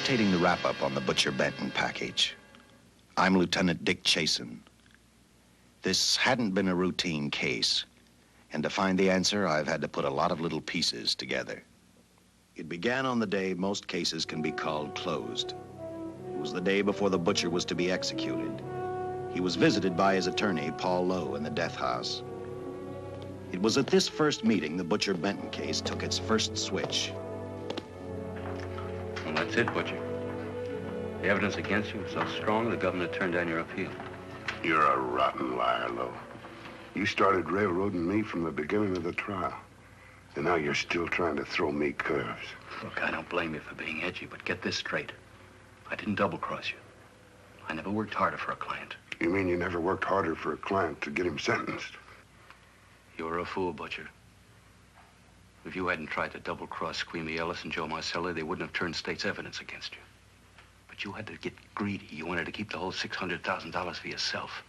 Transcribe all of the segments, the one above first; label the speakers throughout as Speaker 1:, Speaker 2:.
Speaker 1: dictating the wrap-up on the Butcher Benton package. I'm Lieutenant Dick Chasen. This hadn't been a routine case, and to find the answer, I've had to put a lot of little pieces together. It began on the day most cases can be called closed. It was the day before the butcher was to be executed. He was visited by his attorney, Paul Lowe, in the death house. It was at this first meeting the Butcher Benton case took its first switch.
Speaker 2: Well, that's it, Butcher. The evidence against you was so strong, the governor turned down your appeal.
Speaker 3: You're a rotten liar, Lowe. You started railroading me from the beginning of the trial. And now you're still trying to throw me curves.
Speaker 2: Look, I don't blame you for being edgy, but get this straight. I didn't double-cross you. I never worked harder for a client.
Speaker 3: You mean you never worked harder for a client to get him sentenced?
Speaker 2: You were a fool, Butcher. If you hadn't tried to double-cross Squeamy Ellis and Joe Marcelli, they wouldn't have turned state's evidence against you. But you had to get greedy. You wanted to keep the whole $600,000 for yourself.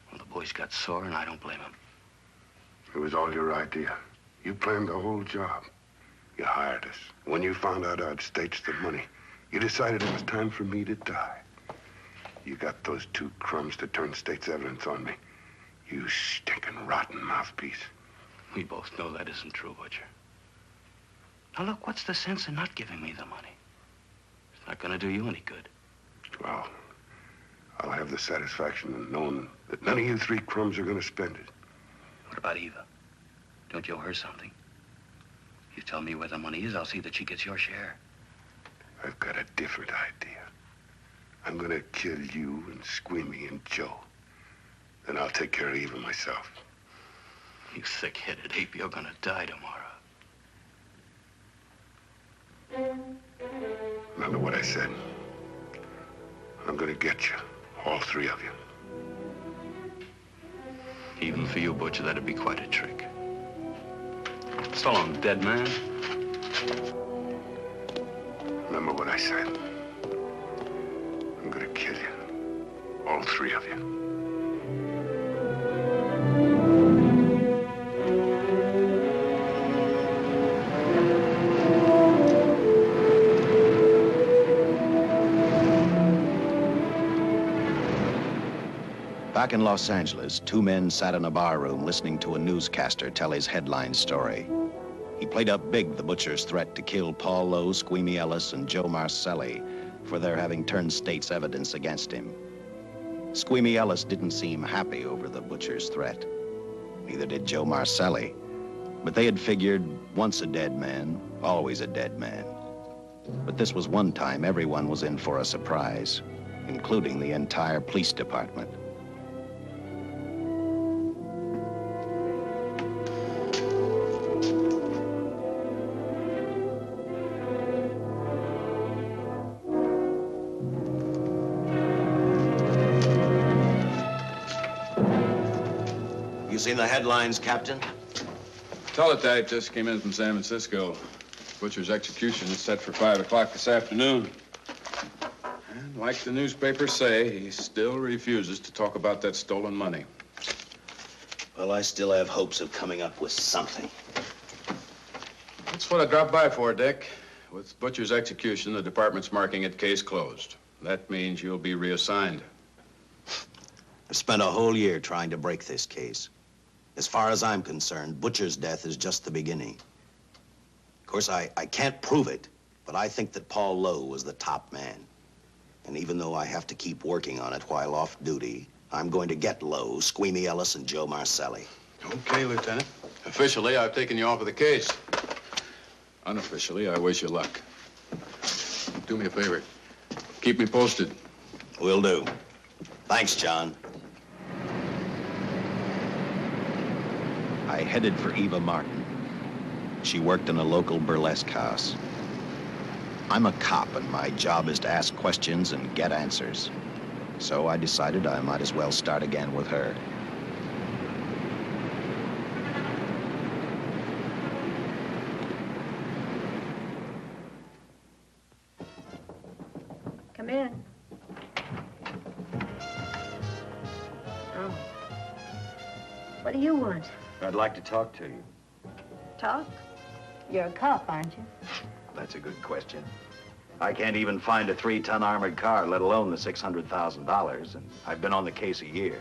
Speaker 2: Well, the boys got sore, and I don't blame them.
Speaker 3: It was all your idea. You planned the whole job. You hired us. When you found out I'd staged the money, you decided it was time for me to die. You got those two crumbs to turn state's evidence on me. You stinking rotten mouthpiece.
Speaker 2: We both know that isn't true, Butcher. Now, look, what's the sense in not giving me the money? It's not going to do you any good.
Speaker 3: Well, I'll have the satisfaction of knowing that none of you three crumbs are going to spend it.
Speaker 2: What about Eva? Don't you owe her something? You tell me where the money is, I'll see that she gets your share.
Speaker 3: I've got a different idea. I'm going to kill you and Squeamy and Joe. Then I'll take care of Eva myself.
Speaker 2: You thick-headed ape, you're going to die tomorrow.
Speaker 3: Remember what I said. I'm going to get you, all three of you.
Speaker 2: Even for you, Butcher, that'd be quite a trick. So long, dead man.
Speaker 3: Remember what I said. I'm going to kill you, all three of you.
Speaker 1: Back in Los Angeles, two men sat in a bar room listening to a newscaster tell his headline story. He played up big the butcher's threat to kill Paul Lowe, Squeamy Ellis, and Joe Marcelli for their having turned state's evidence against him. Squeamy Ellis didn't seem happy over the butcher's threat. Neither did Joe Marcelli. But they had figured, once a dead man, always a dead man. But this was one time everyone was in for a surprise, including the entire police department.
Speaker 4: You seen the headlines, Captain?
Speaker 5: Teletype just came in from San Francisco. Butcher's execution is set for 5 o'clock this afternoon. And like the newspapers say, he still refuses to talk about that stolen money.
Speaker 4: Well, I still have hopes of coming up with something.
Speaker 5: That's what I dropped by for, Dick. With Butcher's execution, the department's marking it case closed. That means you'll be reassigned.
Speaker 4: I've spent a whole year trying to break this case. As far as I'm concerned, Butcher's death is just the beginning. Of course, I can't prove it, but I think that Paul Lowe was the top man. And even though I have to keep working on it while off duty, I'm going to get Lowe, Squeamy Ellis, and Joe Marcelli.
Speaker 5: Okay, Lieutenant. Officially, I've taken you off of the case. Unofficially, I wish you luck. Do me a favor. Keep me posted.
Speaker 4: Will do. Thanks, John.
Speaker 1: I headed for Eva Martin. She worked in a local burlesque house. I'm a cop, and my job is to ask questions and get answers. So I decided I might as well start again with her.
Speaker 6: Come in. Oh. What do you want?
Speaker 1: I'd like to talk to you.
Speaker 6: Talk? You're a cop, aren't you?
Speaker 1: That's a good question. I can't even find a 3-ton armored car, let alone the $600,000, and I've been on the case a year.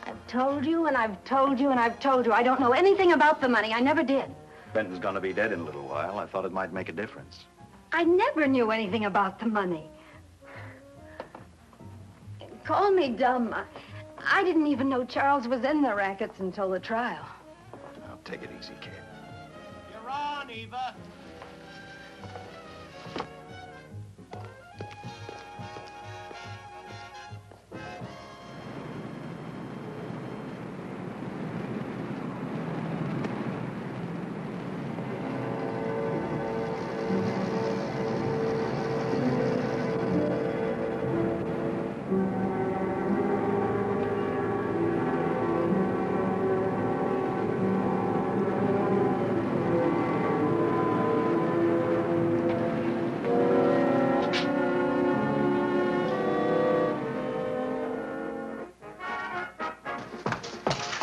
Speaker 6: I've told you, and I've told you, and I've told you. I don't know anything about the money. I never did.
Speaker 1: Benton's gonna be dead in a little while. I thought it might make a difference.
Speaker 6: I never knew anything about the money. Call me dumb. I didn't even know Charles was in the rackets until the trial.
Speaker 1: Now, take it easy, kid.
Speaker 7: You're on, Eva.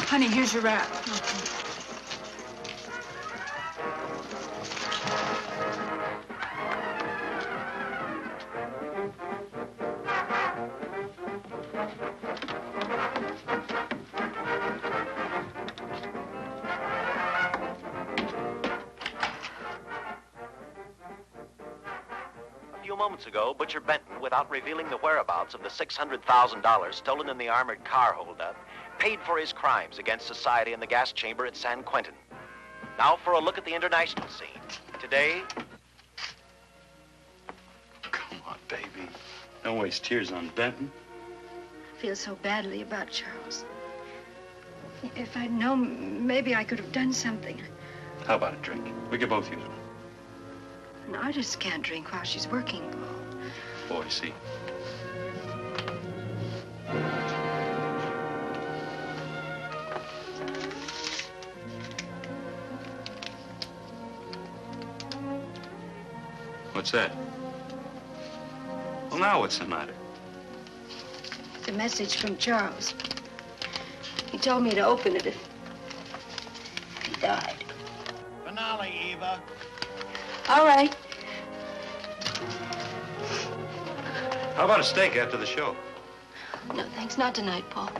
Speaker 8: Honey, here's your wrap.
Speaker 1: A few moments ago, Butcher Benton, without revealing the whereabouts of the $600,000 stolen in the armored car holdup, paid for his crimes against society in the gas chamber at San Quentin. Now for a look at the international scene. Today...
Speaker 2: Come on, baby. Don't waste tears on Benton.
Speaker 6: I feel so badly about Charles. If I'd known, maybe I could have done something.
Speaker 2: How about a drink? We could both use one.
Speaker 6: An artist can't drink while she's working, Paul.
Speaker 2: Boy, see. What's that? Well, now what's the matter?
Speaker 6: It's a message from Charles. He told me to open it if he died.
Speaker 7: Finale, Eva.
Speaker 6: All right.
Speaker 2: How about a steak after the show?
Speaker 6: No, thanks. Not tonight, Paul.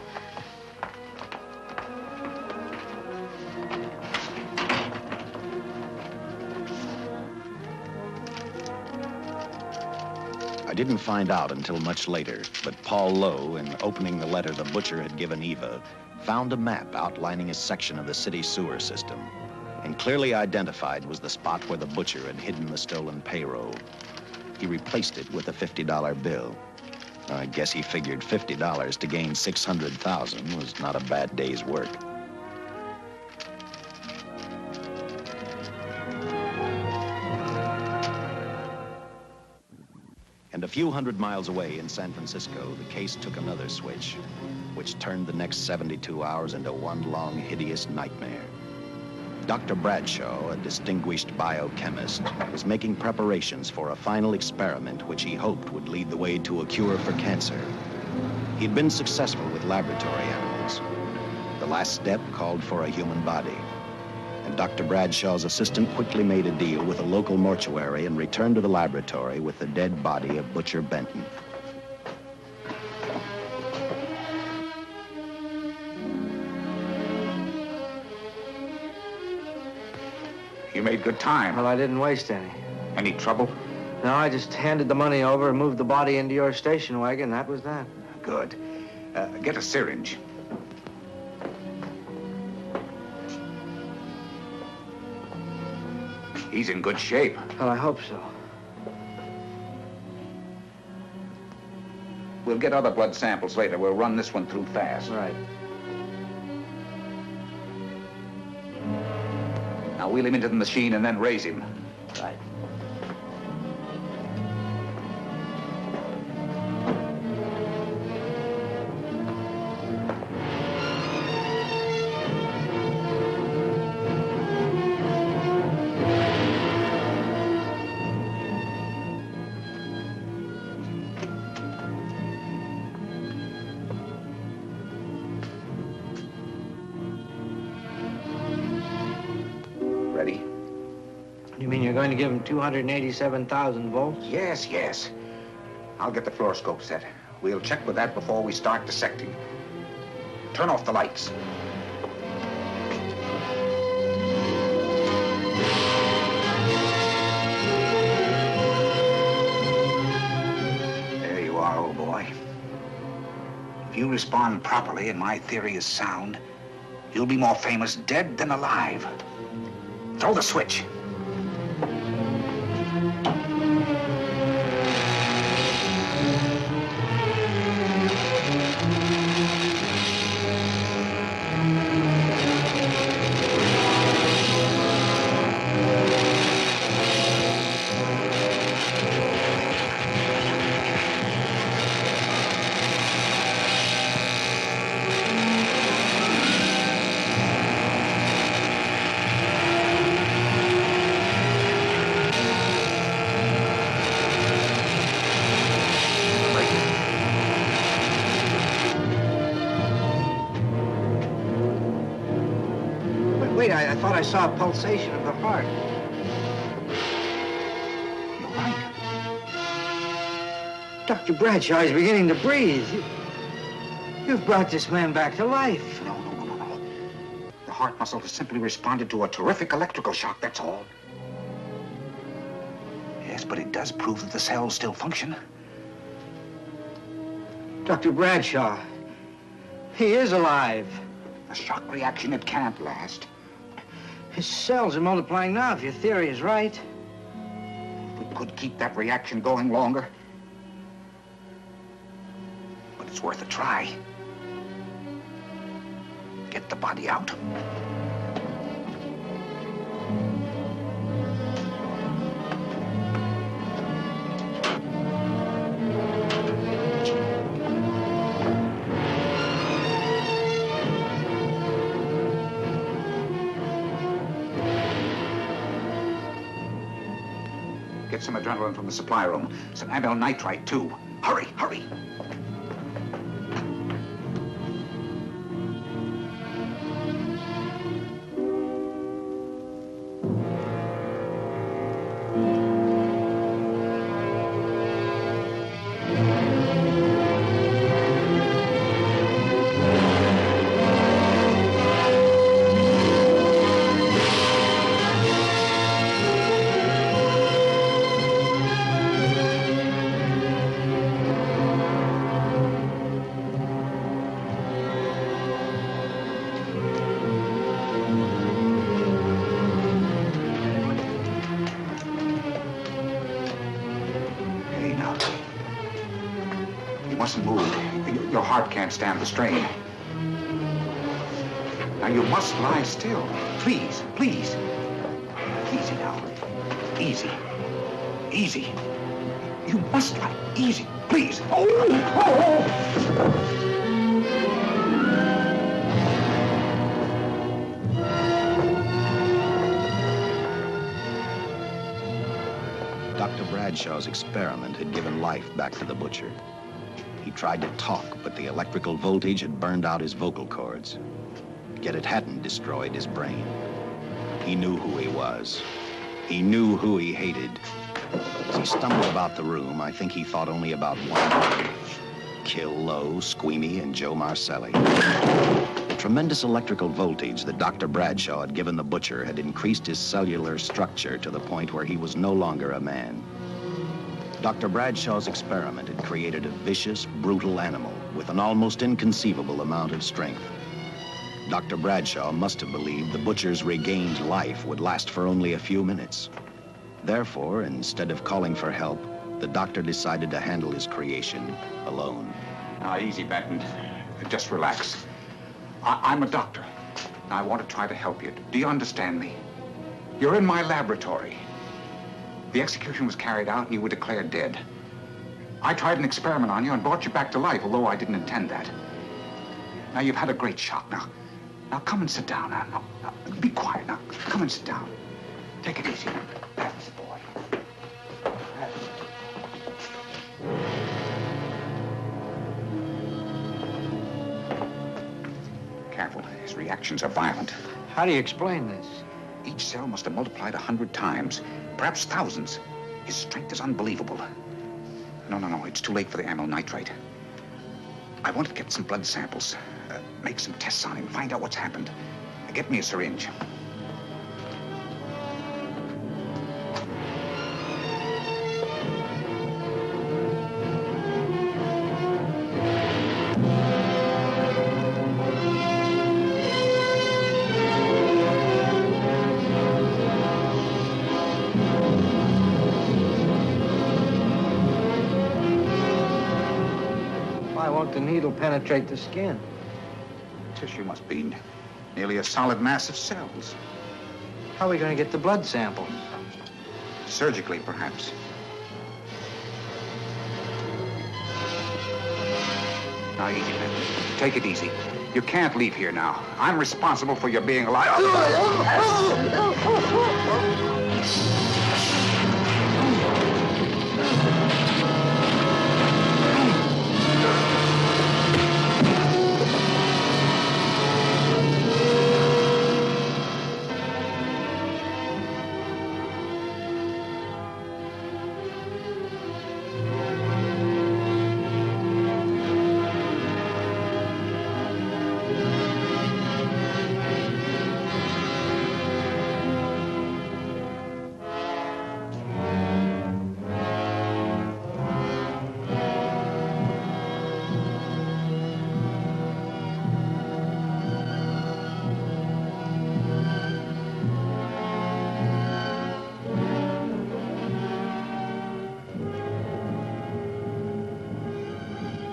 Speaker 1: I didn't find out until much later, but Paul Lowe, in opening the letter the butcher had given Eva, found a map outlining a section of the city sewer system. And clearly identified was the spot where the butcher had hidden the stolen payroll. He replaced it with a $50 bill. I guess he figured $50 to gain $600,000 was not a bad day's work. And a few hundred miles away in San Francisco, the case took another switch, which turned the next 72 hours into one long, hideous nightmare. Dr. Bradshaw, a distinguished biochemist, was making preparations for a final experiment which he hoped would lead the way to a cure for cancer. He'd been successful with laboratory animals. The last step called for a human body. And Dr. Bradshaw's assistant quickly made a deal with a local mortuary and returned to the laboratory with the dead body of Butcher Benton.
Speaker 9: You made good time.
Speaker 10: Well, I didn't waste any.
Speaker 9: Any trouble?
Speaker 10: No, I just handed the money over and moved the body into your station wagon. That was that.
Speaker 9: Good. Get a syringe. He's in good shape.
Speaker 10: Well, I hope so.
Speaker 9: We'll get other blood samples later. We'll run this one through fast.
Speaker 10: Right.
Speaker 9: Now wheel him into the machine and then raise him.
Speaker 10: Right. You mean you're going to give him 287,000 volts?
Speaker 9: Yes, yes. I'll get the fluoroscope set. We'll check with that before we start dissecting. Turn off the lights. There you are, old boy. If you respond properly and my theory is sound, you'll be more famous dead than alive. Throw the switch.
Speaker 10: Wait, I thought I saw a pulsation of the heart.
Speaker 9: You're right.
Speaker 10: Dr. Bradshaw is beginning to breathe. You've brought this man back to life.
Speaker 9: No. The heart muscle has simply responded to a terrific electrical shock, that's all. Yes, but it does prove that the cells still function.
Speaker 10: Dr. Bradshaw, he is alive.
Speaker 9: A shock reaction, it can't last.
Speaker 10: His cells are multiplying now, if your theory is right.
Speaker 9: We could keep that reaction going longer. But it's worth a try. Get the body out. Get some adrenaline from the supply room. Some amyl nitrite, too. Hurry, hurry. Mustn't move. Your heart can't stand the strain. Now, you must lie still. Please, please. Easy now. Easy. Easy. You must lie. Easy, please.
Speaker 1: Dr. Bradshaw's experiment had given life back to the butcher. He tried to talk, but the electrical voltage had burned out his vocal cords. Yet it hadn't destroyed his brain. He knew who he was. He knew who he hated. As he stumbled about the room, I think he thought only about one word: kill Lowe, Squeamy, and Joe Marcelli. The tremendous electrical voltage that Dr. Bradshaw had given the butcher had increased his cellular structure to the point where he was no longer a man. Dr. Bradshaw's experiment had created a vicious, brutal animal with an almost inconceivable amount of strength. Dr. Bradshaw must have believed the butcher's regained life would last for only a few minutes. Therefore, instead of calling for help, the doctor decided to handle his creation alone.
Speaker 9: Now, easy, Benton. Just relax. I'm a doctor. I want to try to help you. Do you understand me? You're in my laboratory. The execution was carried out and you were declared dead. I tried an experiment on you and brought you back to life, although I didn't intend that. Now, you've had a great shock. Now come and sit down. Now, be quiet. Now, come and sit down. Take it easy. That's the boy. Careful. His reactions are violent.
Speaker 10: How do you explain this?
Speaker 9: Each cell must have multiplied 100 times, perhaps thousands. His strength is unbelievable. No, it's too late for the amyl nitrite. I want to get some blood samples, make some tests on him, find out what's happened. Get me a syringe.
Speaker 10: Why won't the needle penetrate the skin?
Speaker 9: Tissue must be nearly a solid mass of cells.
Speaker 10: How are we going to get the blood sample?
Speaker 9: Surgically, perhaps. Now, take it easy. You can't leave here now. I'm responsible for your being alive.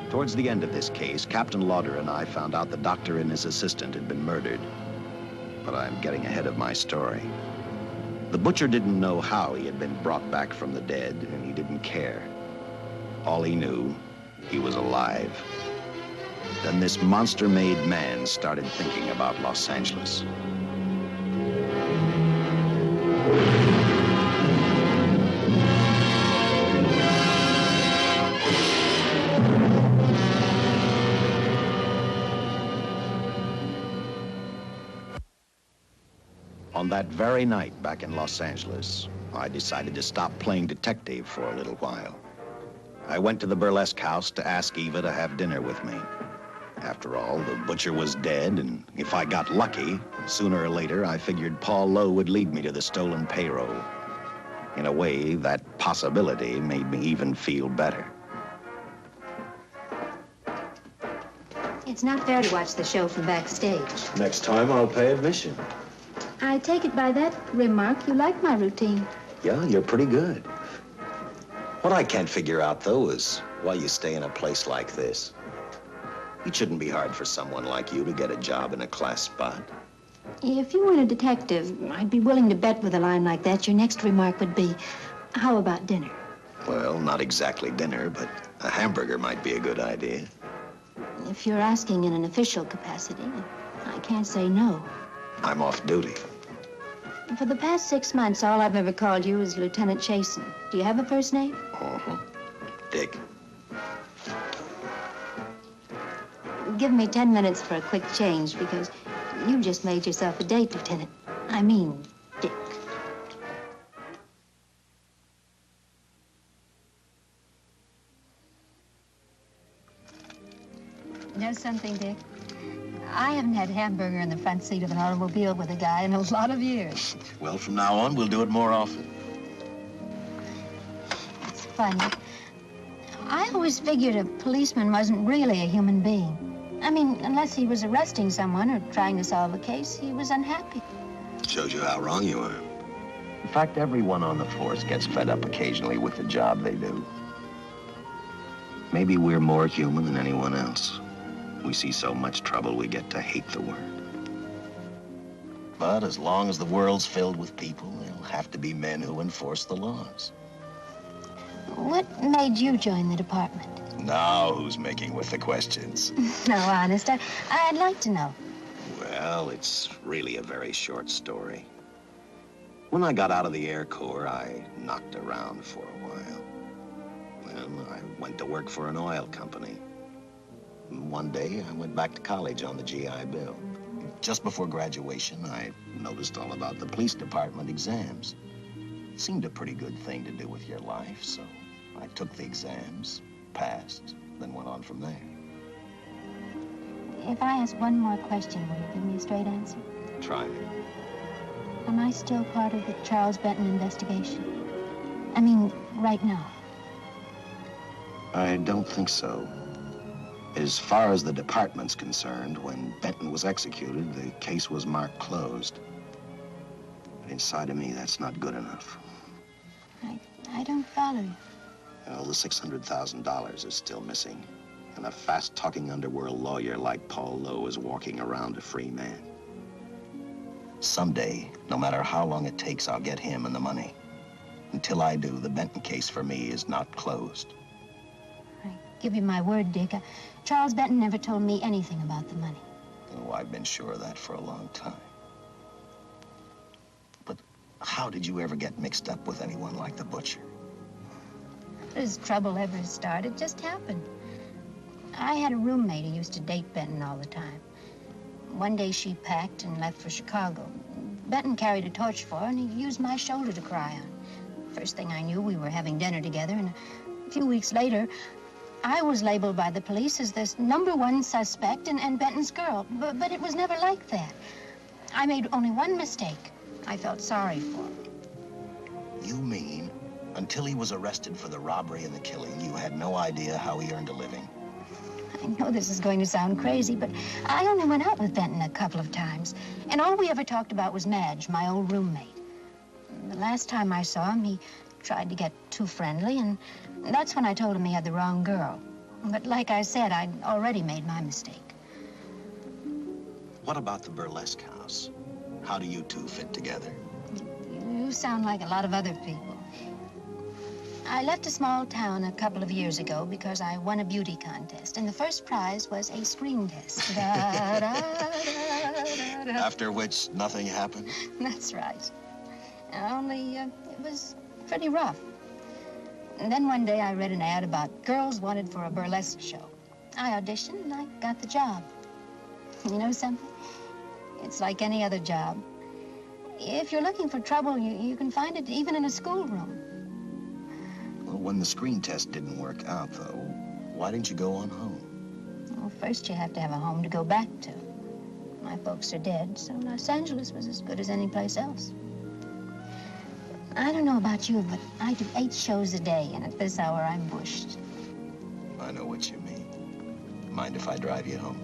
Speaker 1: Towards the end of this case, Captain Lauder and I found out the doctor and his assistant had been murdered. But I'm getting ahead of my story. The butcher didn't know how he had been brought back from the dead, and he didn't care. All he knew, he was alive. Then this monster-made man started thinking about Los Angeles. On that very night back in Los Angeles, I decided to stop playing detective for a little while. I went to the burlesque house to ask Eva to have dinner with me. After all, the butcher was dead, and if I got lucky, sooner or later, I figured Paul Lowe would lead me to the stolen payroll. In a way, that possibility made me even feel better.
Speaker 8: It's not fair to watch the show from backstage.
Speaker 4: Next time, I'll pay admission.
Speaker 8: I take it by that remark you like my routine.
Speaker 4: Yeah, you're pretty good. What I can't figure out, though, is why you stay in a place like this. It shouldn't be hard for someone like you to get a job in a class spot.
Speaker 8: If you weren't a detective, I'd be willing to bet with a line like that your next remark would be, how about dinner?
Speaker 4: Well, not exactly dinner, but a hamburger might be a good idea.
Speaker 8: If you're asking in an official capacity, I can't say no.
Speaker 4: I'm off duty.
Speaker 8: For the past 6 months, all I've ever called you is Lieutenant Chasen. Do you have a first name?
Speaker 4: Uh-huh. Dick.
Speaker 8: Give me 10 minutes for a quick change, because you've just made yourself a date, Lieutenant. I mean, Dick. You know something, Dick? I haven't had hamburger in the front seat of an automobile with a guy in a lot of years.
Speaker 4: Well, from now on, we'll do it more often.
Speaker 8: It's funny. I always figured a policeman wasn't really a human being. I mean, unless he was arresting someone or trying to solve a case, he was unhappy.
Speaker 4: Shows you how wrong you are.
Speaker 1: In fact, everyone on the force gets fed up occasionally with the job they do. Maybe we're more human than anyone else. We see so much trouble, we get to hate the word. But as long as the world's filled with people, there'll have to be men who enforce the laws.
Speaker 8: What made you join the department?
Speaker 1: Now who's making with the questions?
Speaker 8: No, honest, I'd like to know.
Speaker 1: Well, it's really a very short story. When I got out of the Air Corps, I knocked around for a while. Well, I went to work for an oil company. One day, I went back to college on the GI Bill.
Speaker 4: Just before graduation, I noticed all about the police department exams. Seemed a pretty good thing to do with your life, so I took the exams, passed, then went on from there.
Speaker 8: If I ask one more question, will you give me a straight answer?
Speaker 4: Try me.
Speaker 8: Am I still part of the Charles Benton investigation? I mean, right now.
Speaker 4: I don't think so. As far as the department's concerned, when Benton was executed, the case was marked closed. But inside of me, that's not good enough.
Speaker 8: I don't follow you.
Speaker 4: Well, the $600,000 is still missing. And a fast-talking underworld lawyer like Paul Lowe is walking around a free man. Someday, no matter how long it takes, I'll get him and the money. Until I do, the Benton case for me is not closed.
Speaker 8: I give you my word, Dick. Charles Benton never told me anything about the money.
Speaker 4: Oh, I've been sure of that for a long time. But how did you ever get mixed up with anyone like the butcher?
Speaker 8: As trouble ever started, it just happened. I had a roommate who used to date Benton all the time. One day she packed and left for Chicago. Benton carried a torch for her, and he used my shoulder to cry on. First thing I knew, we were having dinner together, and a few weeks later, I was labeled by the police as this #1 suspect and Benton's girl. But it was never like that. I made only one mistake. I felt sorry for him.
Speaker 4: You mean, until he was arrested for the robbery and the killing, you had no idea how he earned a living?
Speaker 8: I know this is going to sound crazy, but I only went out with Benton a couple of times. And all we ever talked about was Madge, my old roommate. The last time I saw him, he tried to get too friendly, and that's when I told him he had the wrong girl. But like I said, I'd already made my mistake.
Speaker 4: What about the burlesque house? How do you two fit together?
Speaker 8: You sound like a lot of other people. I left a small town a couple of years ago because I won a beauty contest, and the first prize was a screen test. Da, da, da, da, da.
Speaker 4: After which, nothing happened?
Speaker 8: That's right. Only, it was pretty rough. And then one day I read an ad about girls wanted for a burlesque show. I auditioned and I got the job. You know something? It's like any other job. If you're looking for trouble, you can find it even in a schoolroom.
Speaker 4: Well, when the screen test didn't work out, though, why didn't you go on home?
Speaker 8: Well, first you have to have a home to go back to. My folks are dead, so Los Angeles was as good as any place else. I don't know about you, but I do 8 shows a day, and at this hour, I'm bushed.
Speaker 4: I know what you mean. Mind if I drive you home?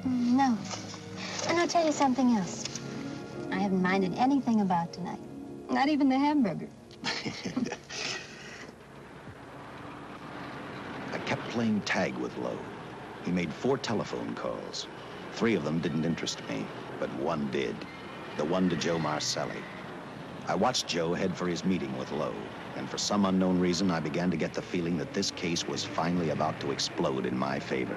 Speaker 8: No. And I'll tell you something else. I haven't minded anything about tonight. Not even the hamburger.
Speaker 1: I kept playing tag with Lowe. He made 4 telephone calls. 3 of them didn't interest me, but one did. The one to Joe Marcelli. I watched Joe head for his meeting with Lowe, and for some unknown reason, I began to get the feeling that this case was finally about to explode in my favor.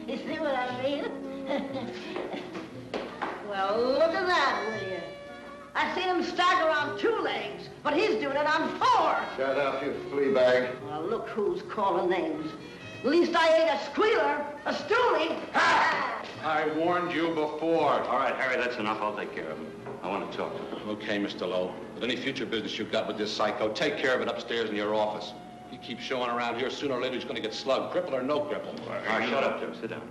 Speaker 11: You see what I mean? Well, look at that, will you? I seen him stagger on 2 legs, but he's doing it on 4.
Speaker 3: Shut up, you flea bag.
Speaker 11: Well, look who's calling names. At least I ain't a squealer, a stoolie.
Speaker 2: I warned you before. All right, Harry, that's enough. I'll take care of him. I want to talk to him.
Speaker 12: Okay, Mr. Lowe. But any future business you've got with this psycho, take care of it upstairs in your office. He keeps showing around here, sooner or later he's going to get slugged, cripple or no cripple.
Speaker 2: All right, shut up, Jim. Sit down.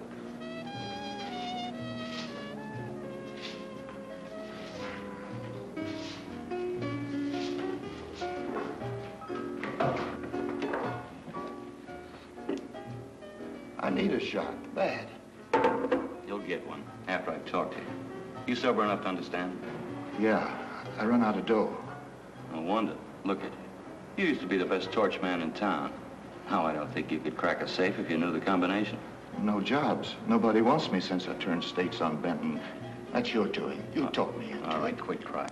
Speaker 3: I need a shot, bad.
Speaker 2: You'll get one after I've talked to you. You sober enough to understand?
Speaker 3: Yeah, I run out of dough.
Speaker 2: No wonder. Look at you. You used to be the best torch man in town. Now I don't think you could crack a safe if you knew the combination.
Speaker 3: No jobs. Nobody wants me since I turned stakes on Benton. That's your doing. You talked me into
Speaker 2: All right,
Speaker 3: it.
Speaker 2: quit crying.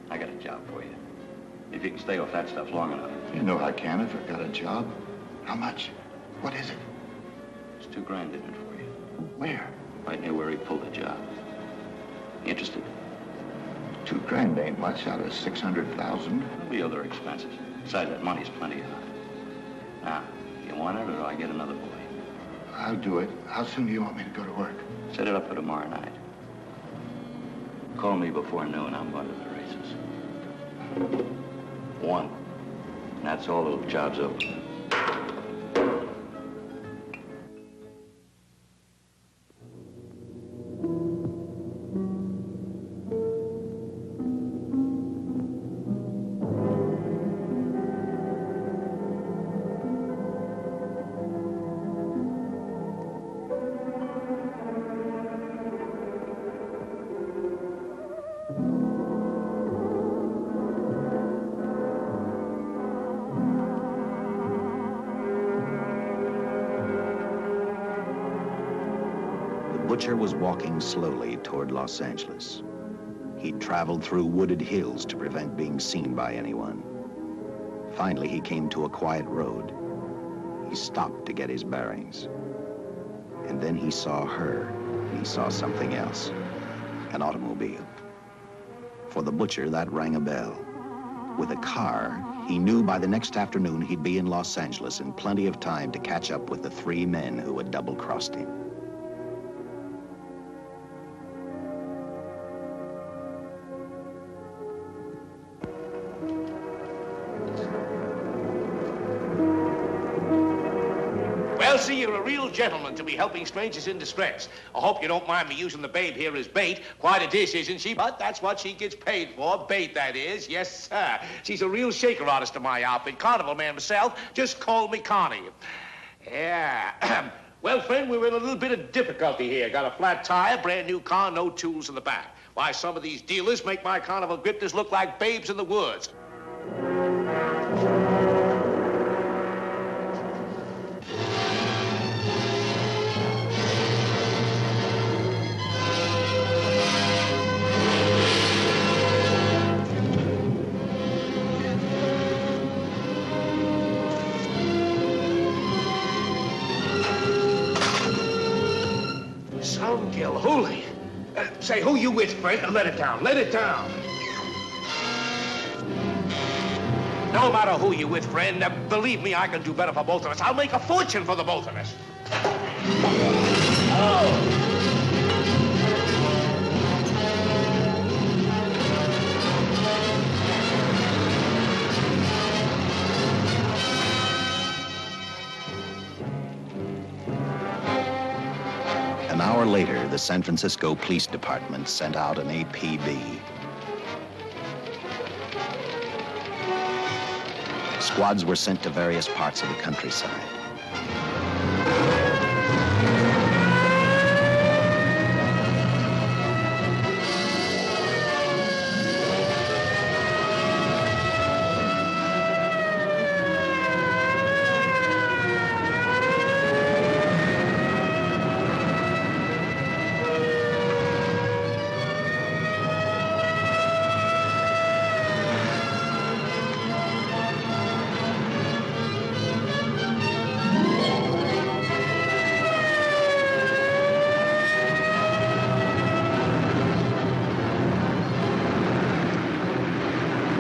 Speaker 2: I got a job for you. If you can stay off that stuff long enough.
Speaker 3: You know I can if I've got a job. How much? What is it?
Speaker 2: There's $2 grand in it for you.
Speaker 3: Where?
Speaker 2: Right near where he pulled the job. You interested?
Speaker 3: $2 grand ain't much out of 600,000.
Speaker 2: There'll be other expenses. Besides, that money's plenty of. Now, you want it or do I get another boy?
Speaker 3: I'll do it. How soon do you want me to go to work?
Speaker 2: Set it up for tomorrow night. Call me before noon. I'm going to the races. 1. And that's all. The job's over.
Speaker 1: The butcher was walking slowly toward Los Angeles. He'd traveled through wooded hills to prevent being seen by anyone. Finally, he came to a quiet road. He stopped to get his bearings. And then he saw her, and he saw something else, an automobile. For the butcher, that rang a bell. With a car, he knew by the next afternoon he'd be in Los Angeles in plenty of time to catch up with the 3 men who had double-crossed him.
Speaker 13: Well, see, you're a real gentleman to be helping strangers in distress. I hope you don't mind me using the babe here as bait. Quite a dish, isn't she? But that's what she gets paid for. Bait, that is. Yes, sir. She's a real shaker artist of my outfit. Carnival man myself. Just call me Connie. Yeah. Well, friend, we're in a little bit of difficulty here. Got a flat tire, brand new car, no tools in the back. Why, some of these dealers make my carnival grifters look like babes in the woods. Holy. Say, who you with, friend? Let it down. Let it down. No matter who you with, friend, believe me, I can do better for both of us. I'll make a fortune for the both of us. Oh!
Speaker 1: An hour later, the San Francisco Police Department sent out an APB. Squads were sent to various parts of the countryside.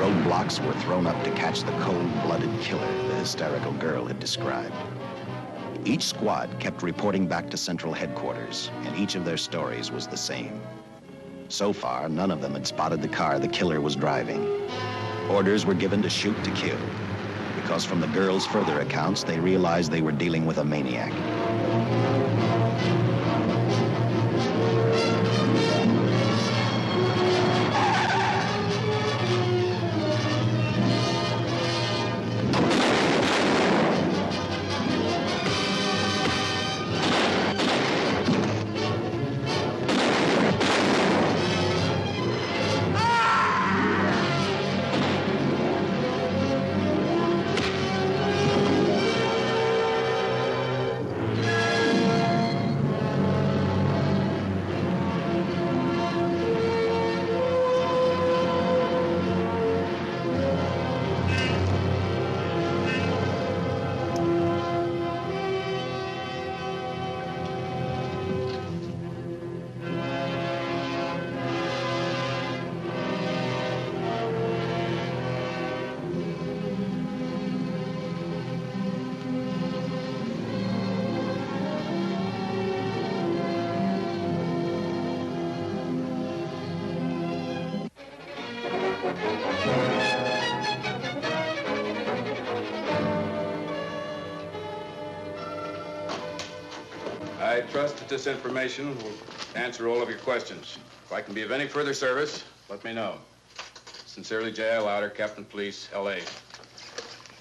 Speaker 1: Roadblocks were thrown up to catch the cold-blooded killer the hysterical girl had described. Each squad kept reporting back to central headquarters, and each of their stories was the same. So far, none of them had spotted the car the killer was driving. Orders were given to shoot to kill, because from the girls' further accounts, they realized they were dealing with a maniac.
Speaker 5: I trust that this information will answer all of your questions. If I can be of any further service, let me know. Sincerely, J.L. Louder, Captain Police, L.A.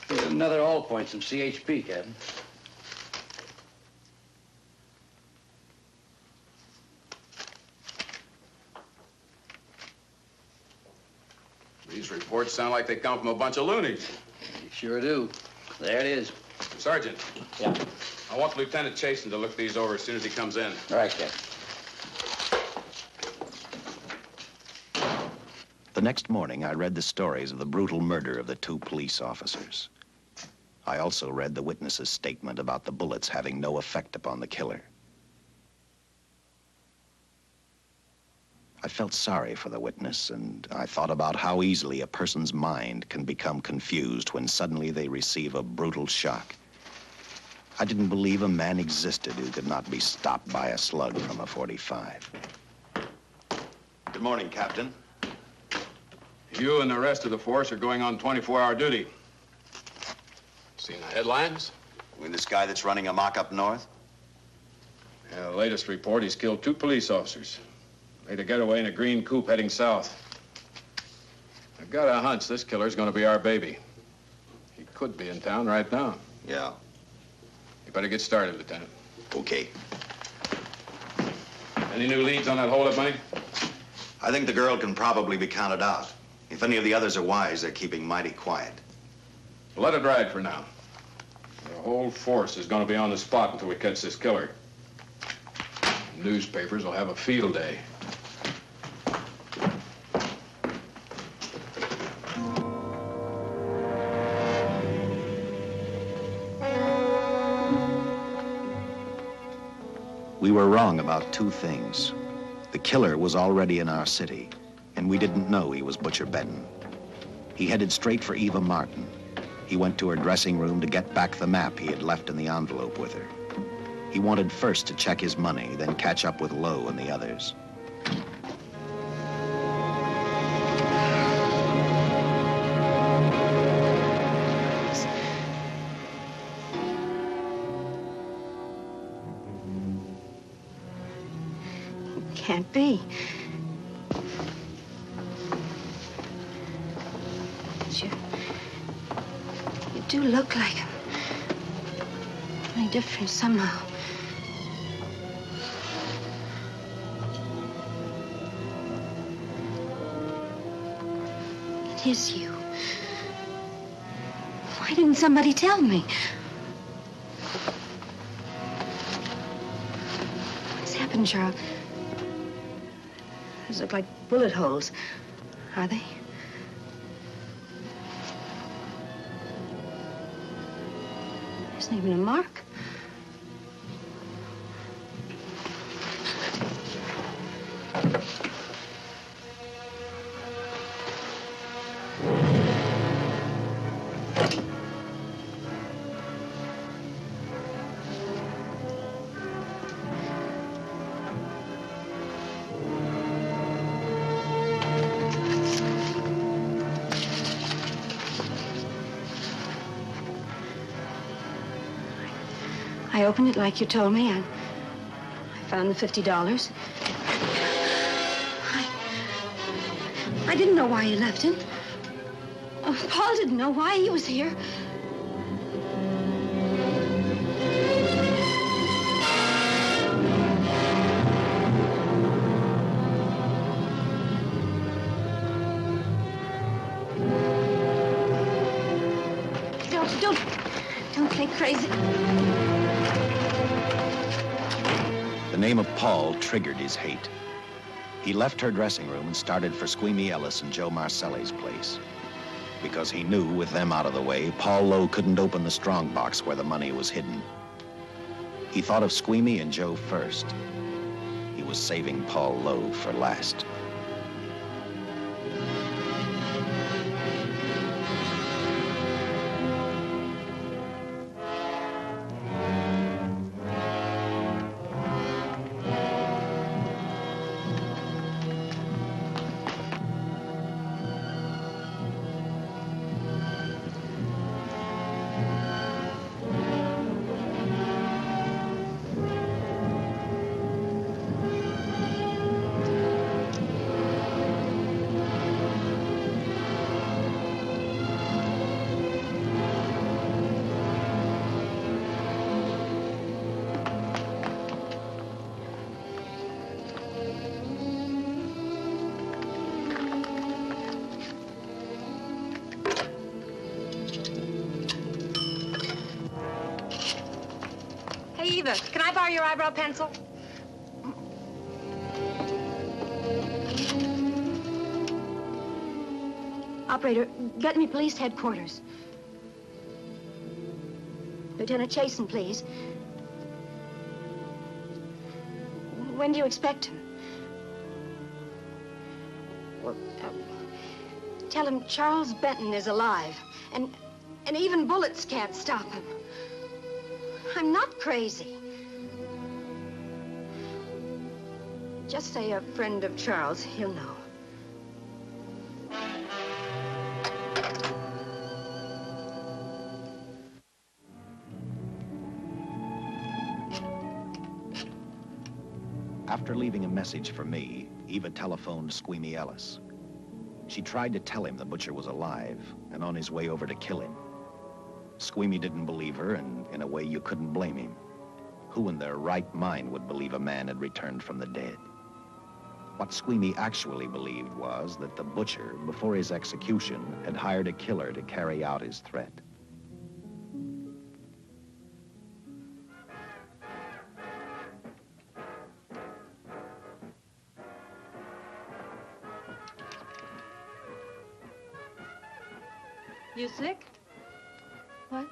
Speaker 14: Here's another all points from CHP, Captain.
Speaker 5: These reports sound like they come from a bunch of loonies.
Speaker 14: You sure do. There it is.
Speaker 5: Sergeant.
Speaker 14: Yeah.
Speaker 5: I want Lieutenant Chasen to look these over as soon as he comes in.
Speaker 14: All right, Captain.
Speaker 1: The next morning, I read the stories of the brutal murder of the 2 police officers. I also read the witness's statement about the bullets having no effect upon the killer. I felt sorry for the witness, and I thought about how easily a person's mind can become confused when suddenly they receive a brutal shock. I didn't believe a man existed who could not be stopped by a slug from a .45.
Speaker 4: Good morning, Captain.
Speaker 5: You and the rest of the force are going on 24-hour duty. Seen the headlines?
Speaker 4: You mean this guy that's running amok up north?
Speaker 5: Yeah, the latest report, he's killed 2 police officers. Made a getaway in a green coupe heading south. I've got a hunch this killer's gonna be our baby. He could be in town right now.
Speaker 4: Yeah.
Speaker 5: You better get started, Lieutenant.
Speaker 4: Okay.
Speaker 5: Any new leads on that hold-up money?
Speaker 4: I think the girl can probably be counted out. If any of the others are wise, they're keeping mighty quiet.
Speaker 5: Well, let it ride for now. The whole force is gonna be on the spot until we catch this killer. Newspapers will have a field day.
Speaker 1: We were wrong about 2 things. The killer was already in our city, and we didn't know he was Butcher Benton. He headed straight for Eva Martin. He went to her dressing room to get back the map he had left in the envelope with her. He wanted first to check his money, then catch up with Lowe and the others.
Speaker 6: Can't be. But you do look like him. Only different somehow. It is you. Why didn't somebody tell me? What's happened, Charles? Those look like bullet holes. Are they? There isn't even a mark. I opened it like you told me, and I found the $50. I didn't know why you left him. Oh, Paul didn't know why he was here. Don't play crazy.
Speaker 1: The name of Paul triggered his hate. He left her dressing room and started for Squeamy Ellis and Joe Marcelli's place. Because he knew, with them out of the way, Paul Lowe couldn't open the strongbox where the money was hidden. He thought of Squeamy and Joe first. He was saving Paul Lowe for last.
Speaker 15: Hey, Eva, can I borrow your eyebrow pencil?
Speaker 6: Operator, get me police headquarters. Lieutenant Chasen, please. When do you expect him? Well, tell him Charles Benton is alive, and even bullets can't stop him. I'm not crazy. Just say a friend of Charles. He'll know.
Speaker 1: After leaving a message for me, Eva telephoned Squeamy Ellis. She tried to tell him the butcher was alive and on his way over to kill him. Squeamy didn't believe her, and in a way you couldn't blame him. Who in their right mind would believe a man had returned from the dead? What Squeamy actually believed was that the butcher, before his execution, had hired a killer to carry out his threat.
Speaker 6: You sick? What?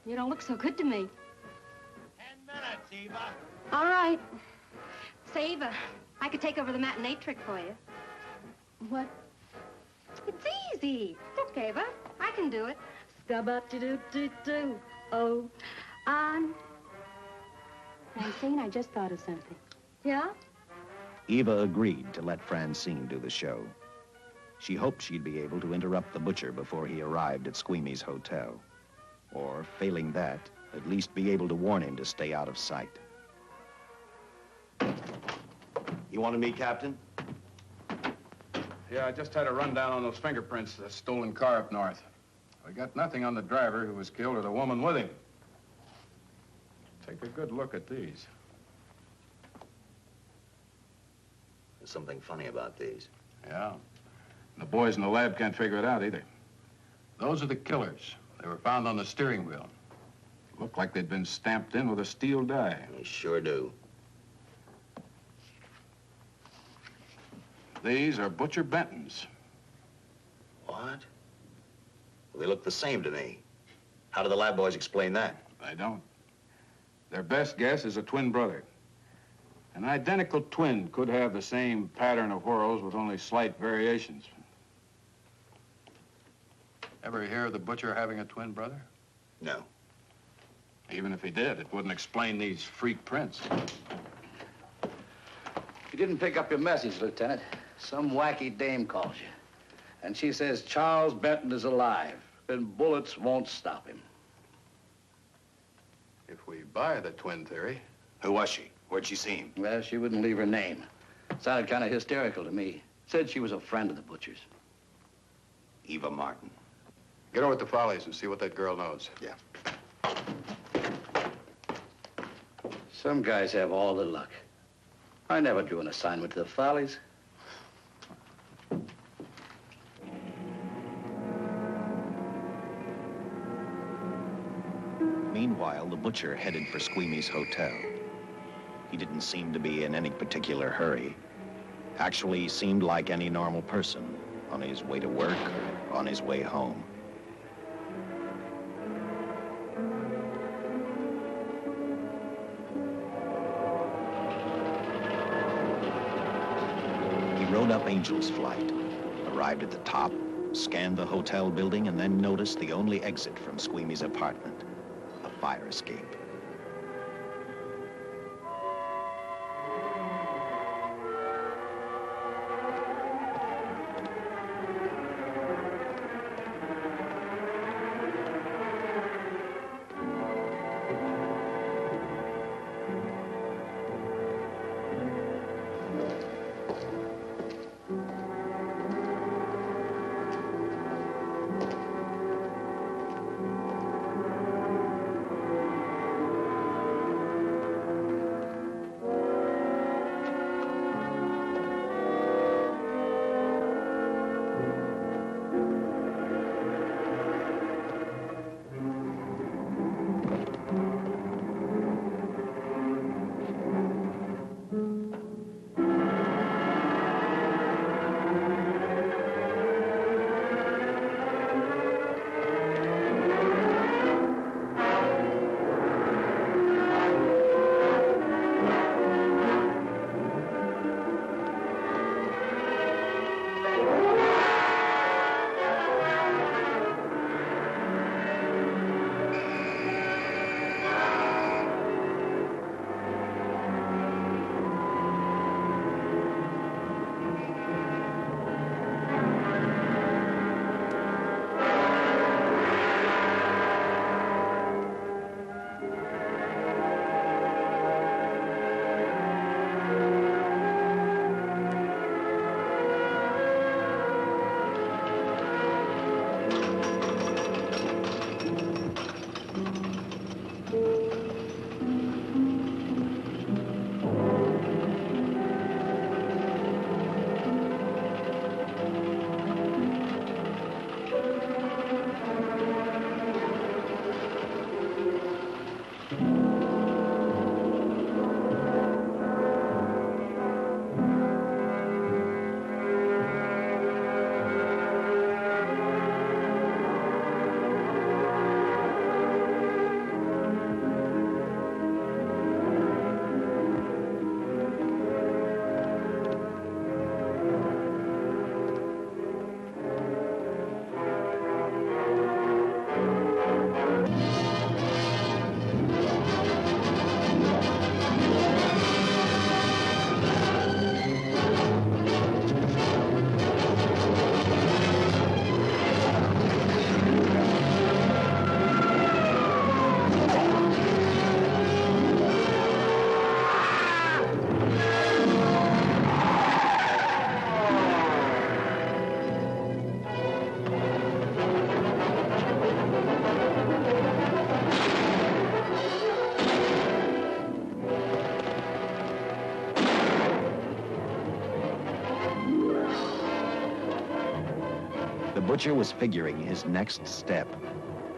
Speaker 6: You don't look so good to me.
Speaker 7: 10 minutes, Eva.
Speaker 6: All right. Say, Eva, I could take over the matinee trick for you. What? It's easy. Look, Eva, I can do it. Scabba-doo-doo-doo. Oh, Francine, I just thought of something. Yeah?
Speaker 1: Eva agreed to let Francine do the show. She hoped she'd be able to interrupt the butcher before he arrived at Squeamy's hotel. Or, failing that, at least be able to warn him to stay out of sight.
Speaker 4: You wanted me, Captain?
Speaker 5: Yeah, I just had a rundown on those fingerprints of the stolen car up north. We got nothing on the driver who was killed or the woman with him. Take a good look at these.
Speaker 4: There's something funny about these.
Speaker 5: Yeah. The boys in the lab can't figure it out either. Those are the killers. They were found on the steering wheel. Looked like they'd been stamped in with a steel die.
Speaker 4: They sure do.
Speaker 5: These are Butcher Benton's.
Speaker 4: What? Well, they look the same to me. How do the lab boys explain that?
Speaker 5: They don't. Their best guess is a twin brother. An identical twin could have the same pattern of whorls with only slight variations. Ever hear of the butcher having a twin brother?
Speaker 4: No.
Speaker 5: Even if he did, it wouldn't explain these freak prints.
Speaker 14: You didn't pick up your message, Lieutenant. Some wacky dame calls you. And she says Charles Benton is alive, and bullets won't stop him.
Speaker 5: If we buy the twin theory...
Speaker 4: Who was she? Where'd she see him?
Speaker 14: Well, she wouldn't leave her name. Sounded kind of hysterical to me. Said she was a friend of the butcher's.
Speaker 4: Eva Martin.
Speaker 5: Get over to the Follies and see what that girl knows.
Speaker 4: Yeah.
Speaker 14: Some guys have all the luck. I never drew an assignment to the Follies.
Speaker 1: Meanwhile, the butcher headed for Squeamy's hotel. He didn't seem to be in any particular hurry. Actually, he seemed like any normal person, on his way to work or on his way home. He rode up Angel's Flight, arrived at the top, scanned the hotel building, and then noticed the only exit from Squeamy's apartment, a fire escape. Butcher was figuring his next step.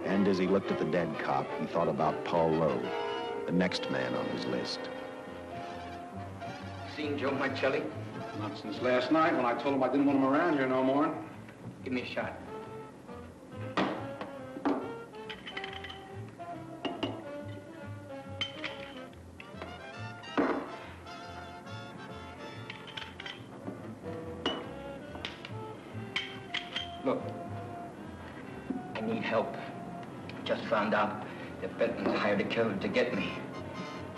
Speaker 1: And as he looked at the dead cop, he thought about Paul Lowe, the next man on his list.
Speaker 14: Seen Joe Marcelli?
Speaker 12: Not since last night when I told him I didn't want him around here no more.
Speaker 14: Give me a shot. Look, I need help. Just found out that Benton's hired a killer to get me.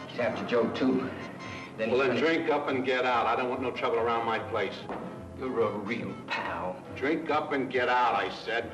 Speaker 14: He's after Joe, too.
Speaker 12: Well, then drink up and get out. I don't want no trouble around my place.
Speaker 14: You're a real pal.
Speaker 12: Drink up and get out, I said.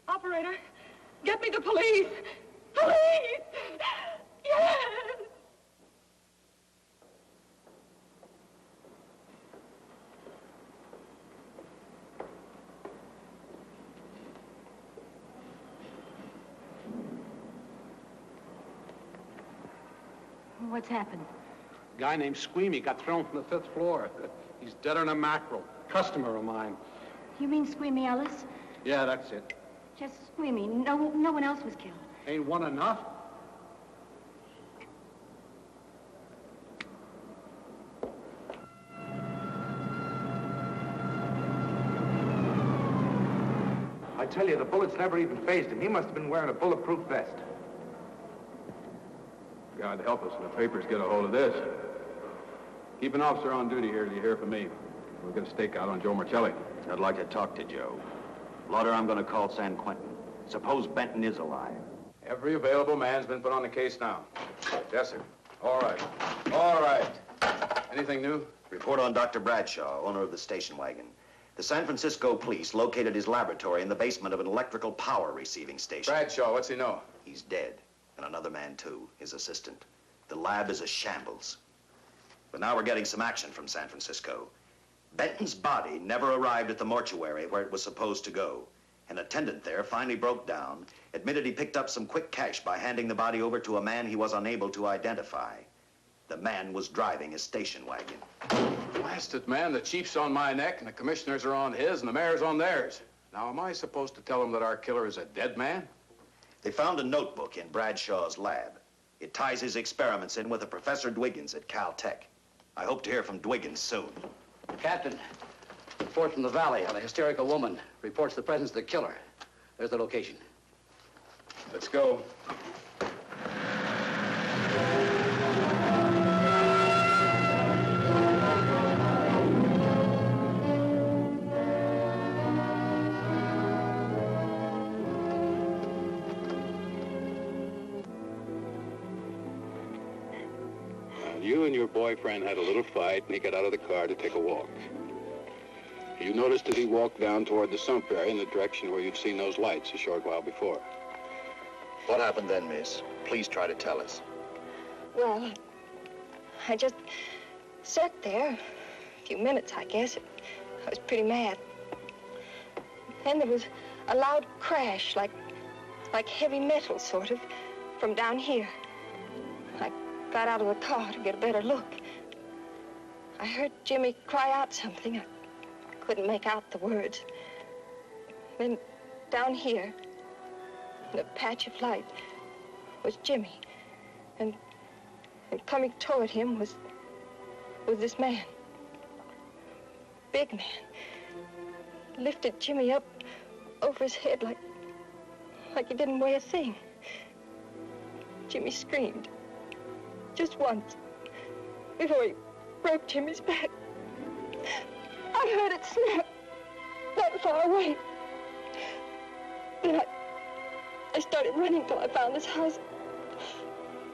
Speaker 16: Operator, get me the police! Police! Yes!
Speaker 6: What's happened?
Speaker 12: A guy named Squeamy got thrown from the 5th floor. He's deader than a mackerel. Customer of mine.
Speaker 6: You mean Squeamy Ellis?
Speaker 12: Yeah, that's it.
Speaker 6: Just Squeamy. No one else was killed.
Speaker 12: Ain't one enough?
Speaker 17: I tell you, the bullets never even phased him. He must have been wearing a bulletproof vest.
Speaker 5: God help us when the papers get a hold of this. Keep an officer on duty here till you hear from me. We'll get a stakeout on Joe Marcelli.
Speaker 4: I'd like to talk to Joe. Lauder, I'm going to call San Quentin. Suppose Benton is alive.
Speaker 5: Every available man's been put on the case now. Yes, sir. All right. All right. Anything new?
Speaker 4: Report on Dr. Bradshaw, owner of the station wagon. The San Francisco police located his laboratory in the basement of an electrical power receiving station.
Speaker 5: Bradshaw, what's he know?
Speaker 4: He's dead. And another man, too, his assistant. The lab is a shambles. But now we're getting some action from San Francisco. Benton's body never arrived at the mortuary where it was supposed to go. An attendant there finally broke down, admitted he picked up some quick cash by handing the body over to a man he was unable to identify. The man was driving a station wagon.
Speaker 5: Blast it, man. The chief's on my neck, and the commissioners are on his, and the mayor's on theirs. Now, am I supposed to tell him that our killer is a dead man?
Speaker 4: They found a notebook in Bradshaw's lab. It ties his experiments in with a Professor Dwiggins at Caltech. I hope to hear from Dwiggins soon.
Speaker 14: Captain, report from the valley on a hysterical woman. Reports the presence of the killer. There's the location.
Speaker 5: Let's go.
Speaker 2: You and your boyfriend had a little fight, and he got out of the car to take a walk. You noticed that he walked down toward the sump area in the direction where you'd seen those lights a short while before.
Speaker 4: What happened then, miss? Please try to tell us.
Speaker 6: Well, I just sat there a few minutes, I guess. I was pretty mad. Then there was a loud crash, like heavy metal, sort of, from down here. I got out of the car to get a better look. I heard Jimmy cry out something. I couldn't make out the words. Then down here, in a patch of light, was Jimmy. And coming toward him was this man. Big man. Lifted Jimmy up over his head like he didn't weigh a thing. Jimmy screamed. Just once, before he broke Jimmy's back. I heard it snap, not far away. Then I started running till I found this house.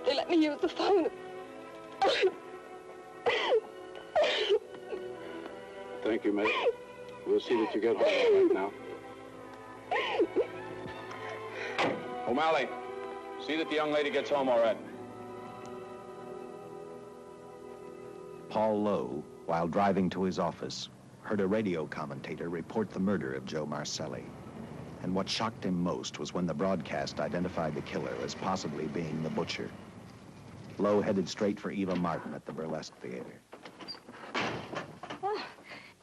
Speaker 6: They let me use the phone.
Speaker 2: Thank you, mate. We'll see that you get home all right now.
Speaker 5: O'Malley, see that the young lady gets home all right.
Speaker 1: Paul Lowe, while driving to his office, heard a radio commentator report the murder of Joe Marcelli. And what shocked him most was when the broadcast identified the killer as possibly being the butcher. Lowe headed straight for Eva Martin at the Burlesque Theater.
Speaker 6: Oh,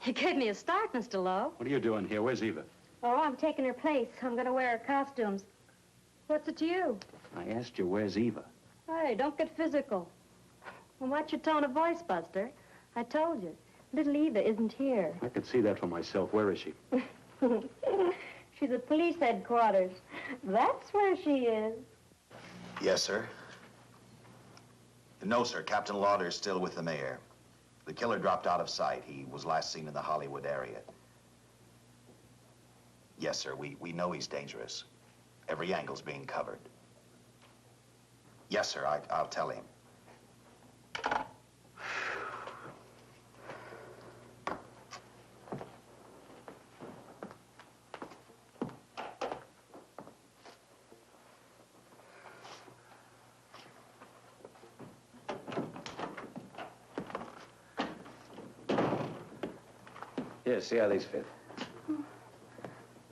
Speaker 6: you gave me a start, Mr. Lowe.
Speaker 2: What are you doing here? Where's Eva?
Speaker 6: Oh, I'm taking her place. I'm going to wear her costumes. What's it to you?
Speaker 2: I asked you, where's Eva?
Speaker 6: Hey, don't get physical. Well, watch your tone of voice, Buster. I told you. Little Eva isn't here.
Speaker 2: I could see that for myself. Where is she?
Speaker 6: She's at police headquarters. That's where she is.
Speaker 4: Yes, sir. No, sir. Captain Lauder's still with the mayor. The killer dropped out of sight. He was last seen in the Hollywood area. Yes, sir. We know he's dangerous. Every angle's being covered. Yes, sir. I'll tell him.
Speaker 14: Here, see how these fit.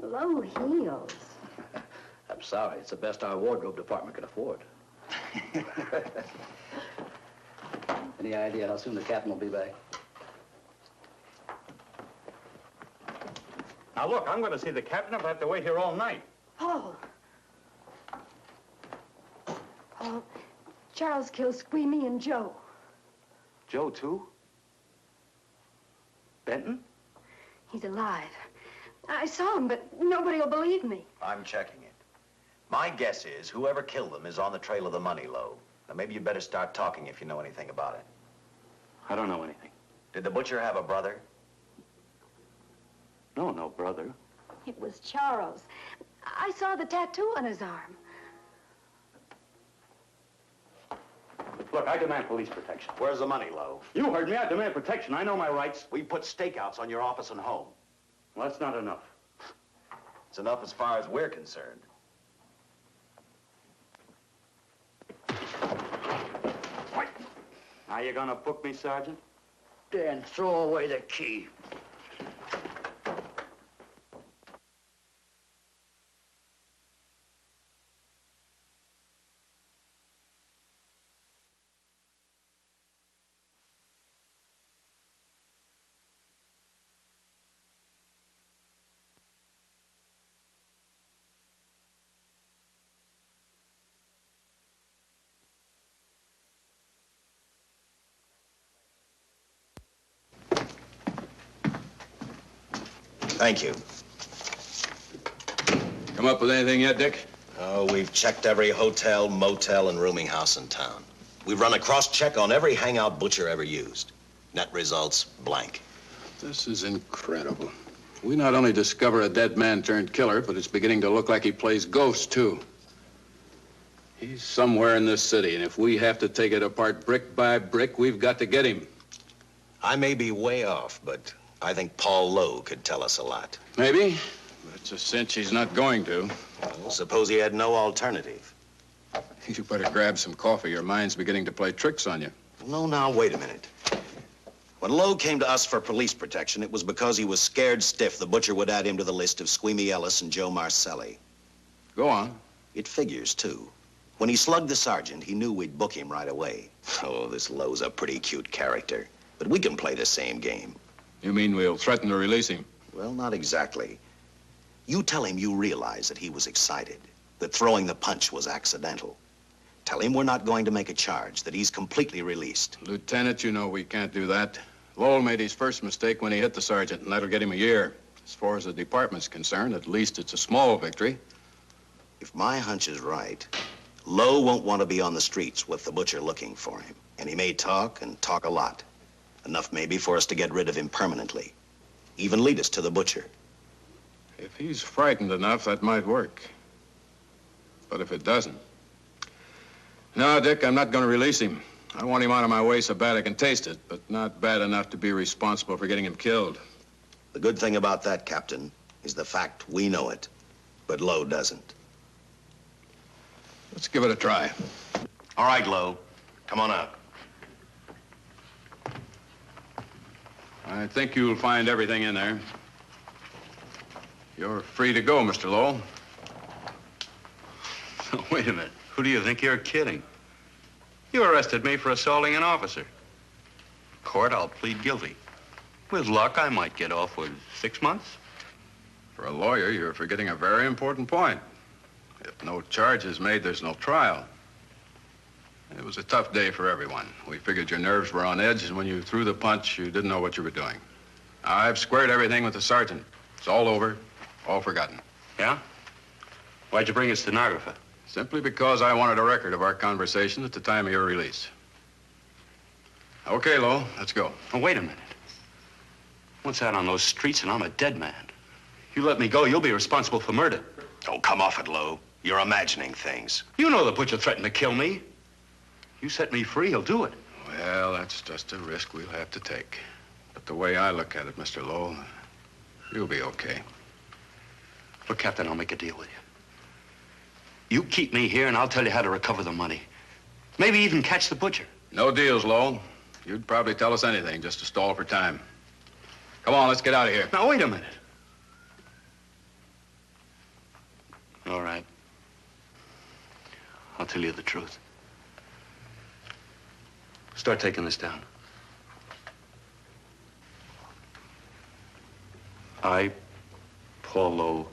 Speaker 6: Low heels.
Speaker 14: I'm sorry. It's the best our wardrobe department can afford. Any idea how soon the captain will be back?
Speaker 2: Now, look, I'm going to see the captain if I have to wait here all night.
Speaker 6: Paul. Paul, Charles killed Squeamy and Joe.
Speaker 2: Joe, too? Benton?
Speaker 6: He's alive. I saw him, but nobody will believe me.
Speaker 4: I'm checking it. My guess is whoever killed them is on the trail of the money, Lowe. Now, maybe you better start talking if you know anything about it.
Speaker 2: I don't know anything.
Speaker 4: Did the butcher have a brother?
Speaker 2: No, no brother.
Speaker 6: It was Charles. I saw the tattoo on his arm.
Speaker 2: Look, I demand police protection.
Speaker 4: Where's the money, Lowe?
Speaker 2: You heard me. I demand protection. I know my rights.
Speaker 4: We put stakeouts on your office and home.
Speaker 2: Well, that's not enough.
Speaker 4: It's enough as far as we're concerned.
Speaker 2: Now you gonna book me, Sergeant?
Speaker 14: Dan, throw away the key.
Speaker 4: Thank you.
Speaker 5: Come up with anything yet, Dick?
Speaker 4: Oh, we've checked every hotel, motel, and rooming house in town. We've run a cross-check on every hangout Butcher ever used. Net results, blank.
Speaker 5: This is incredible. We not only discover a dead man turned killer, but it's beginning to look like he plays ghosts, too. He's somewhere in this city, and if we have to take it apart brick by brick, we've got to get him.
Speaker 4: I may be way off, but I think Paul Lowe could tell us a lot.
Speaker 5: Maybe, but it's a cinch he's not going to.
Speaker 4: Well, suppose he had no alternative.
Speaker 5: You better grab some coffee. Your mind's beginning to play tricks on you.
Speaker 4: No, now, wait a minute. When Lowe came to us for police protection, it was because he was scared stiff the Butcher would add him to the list of Squeamy Ellis and Joe Marcelli.
Speaker 5: Go on.
Speaker 4: It figures, too. When he slugged the sergeant, he knew we'd book him right away. Oh, this Lowe's a pretty cute character. But we can play the same game.
Speaker 5: You mean we'll threaten to release him?
Speaker 4: Well, not exactly. You tell him you realize that he was excited, that throwing the punch was accidental. Tell him we're not going to make a charge, that he's completely released.
Speaker 5: Lieutenant, you know we can't do that. Lowell made his first mistake when he hit the sergeant, and that'll get him a year. As far as the department's concerned, at least it's a small victory.
Speaker 4: If my hunch is right, Lowe won't want to be on the streets with the Butcher looking for him. And he may talk, and talk a lot. Enough maybe for us to get rid of him permanently. Even lead us to the Butcher.
Speaker 5: If he's frightened enough, that might work. But if it doesn't... No, Dick, I'm not going to release him. I want him out of my way so bad I can taste it, but not bad enough to be responsible for getting him killed.
Speaker 4: The good thing about that, Captain, is the fact we know it, but Lowe doesn't.
Speaker 5: Let's give it a try.
Speaker 4: All right, Lowe. Come on out.
Speaker 5: I think you'll find everything in there. You're free to go, Mr. Lowell.
Speaker 2: Wait a minute. Who do you think you're kidding? You arrested me for assaulting an officer. Court, I'll plead guilty. With luck, I might get off with 6 months.
Speaker 5: For a lawyer, you're forgetting a very important point. If no charge is made, there's no trial. It was a tough day for everyone. We figured your nerves were on edge, and when you threw the punch, you didn't know what you were doing. I've squared everything with the sergeant. It's all over, all forgotten.
Speaker 2: Yeah? Why'd you bring a stenographer?
Speaker 5: Simply because I wanted a record of our conversation at the time of your release. Okay, Lowell, let's go.
Speaker 2: Oh, wait a minute. Once out on those streets and I'm a dead man. You let me go, you'll be responsible for murder.
Speaker 4: Oh, come off it, Lowe. You're imagining things.
Speaker 2: You know the Butcher threatened to kill me. You set me free, he'll do it.
Speaker 5: Well, that's just a risk we'll have to take. But the way I look at it, Mr. Lowell, you'll be okay.
Speaker 2: Look, Captain, I'll make a deal with you. You keep me here, and I'll tell you how to recover the money. Maybe even catch the Butcher.
Speaker 5: No deals, Lowell. You'd probably tell us anything just to stall for time. Come on, let's get out of here.
Speaker 2: Now, wait a minute. All right. I'll tell you the truth. Start taking this down. I, Paul Lowe,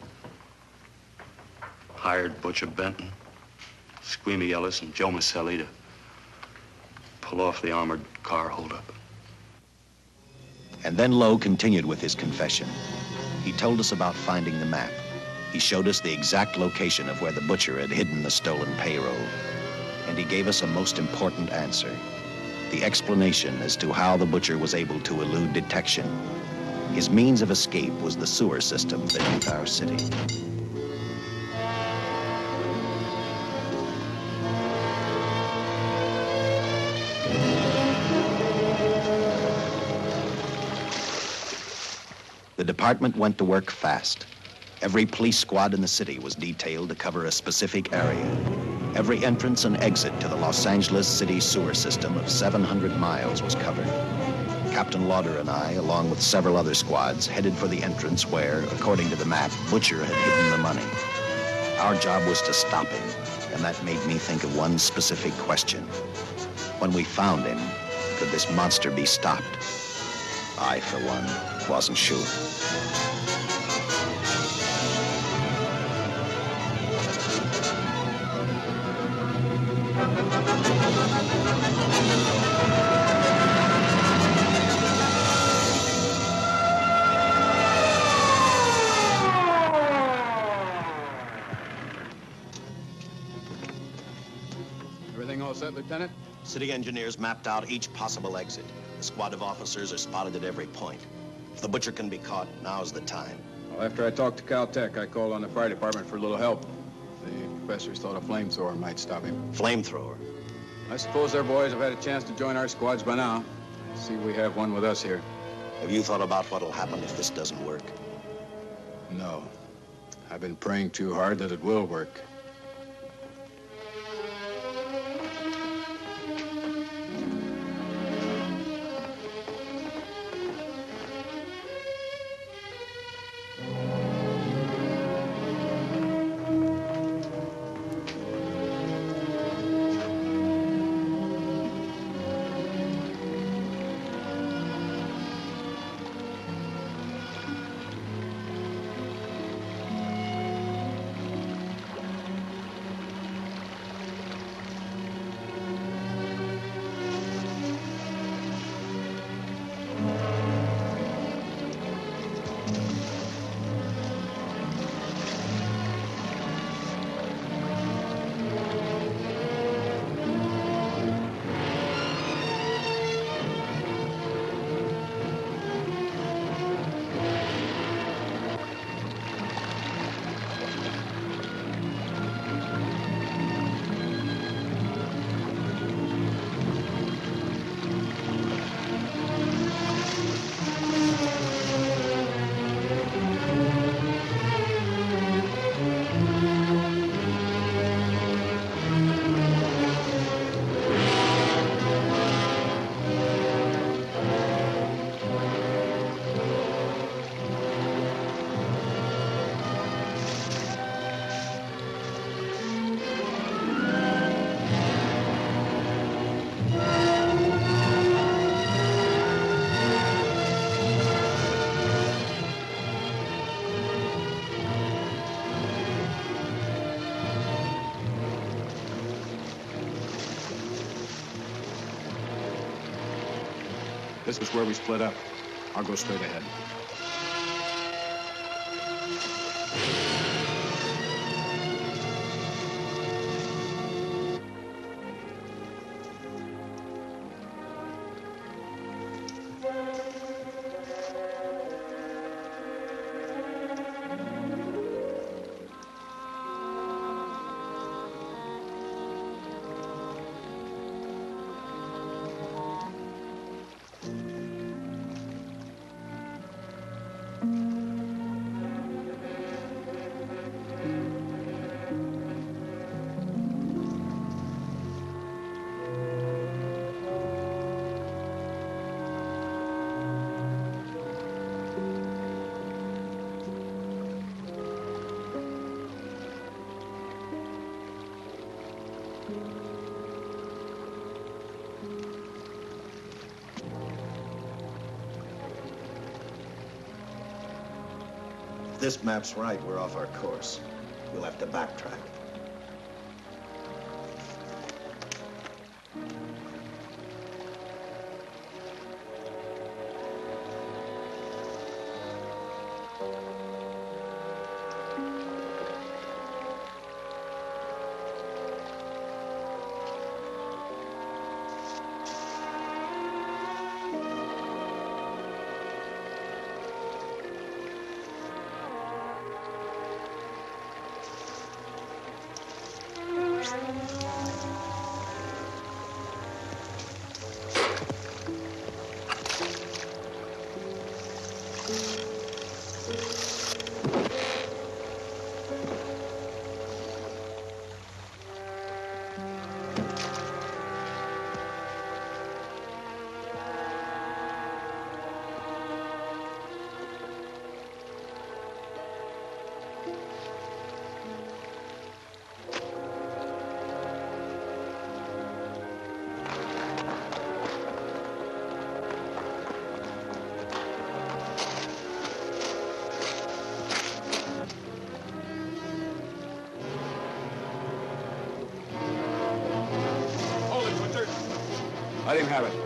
Speaker 2: hired Butcher Benton, Squeamy Ellis, and Joe Maselli to pull off the armored car holdup.
Speaker 1: And then Lowe continued with his confession. He told us about finding the map. He showed us the exact location of where the Butcher had hidden the stolen payroll. And he gave us a most important answer. The explanation as to how the Butcher was able to elude detection. His means of escape was the sewer system beneath our city. The The department went to work fast. Every police squad in the city was detailed to cover a specific area. Every entrance and exit to the Los Angeles city sewer system of 700 miles was covered. Captain Lauder and I, along with several other squads, headed for the entrance where, according to the map, Butcher had hidden the money. Our job was to stop him, and that made me think of one specific question. When we found him, could this monster be stopped? I, for one, wasn't sure.
Speaker 5: Everything all set, Lieutenant?
Speaker 4: City engineers mapped out each possible exit. A squad of officers are spotted at every point. If the Butcher can be caught, now's the time.
Speaker 5: Well, after I talked to Caltech, I called on the fire department for a little help. The professors thought a flamethrower might stop him.
Speaker 4: Flamethrower?
Speaker 5: I suppose their boys have had a chance to join our squads by now. I see we have one with us here.
Speaker 4: Have you thought about what'll happen if this doesn't work?
Speaker 5: No. I've been praying too hard that it will work. This was where we split up. I'll go straight ahead.
Speaker 4: If this map's right, we're off our course. We'll have to backtrack.
Speaker 5: Let him have it.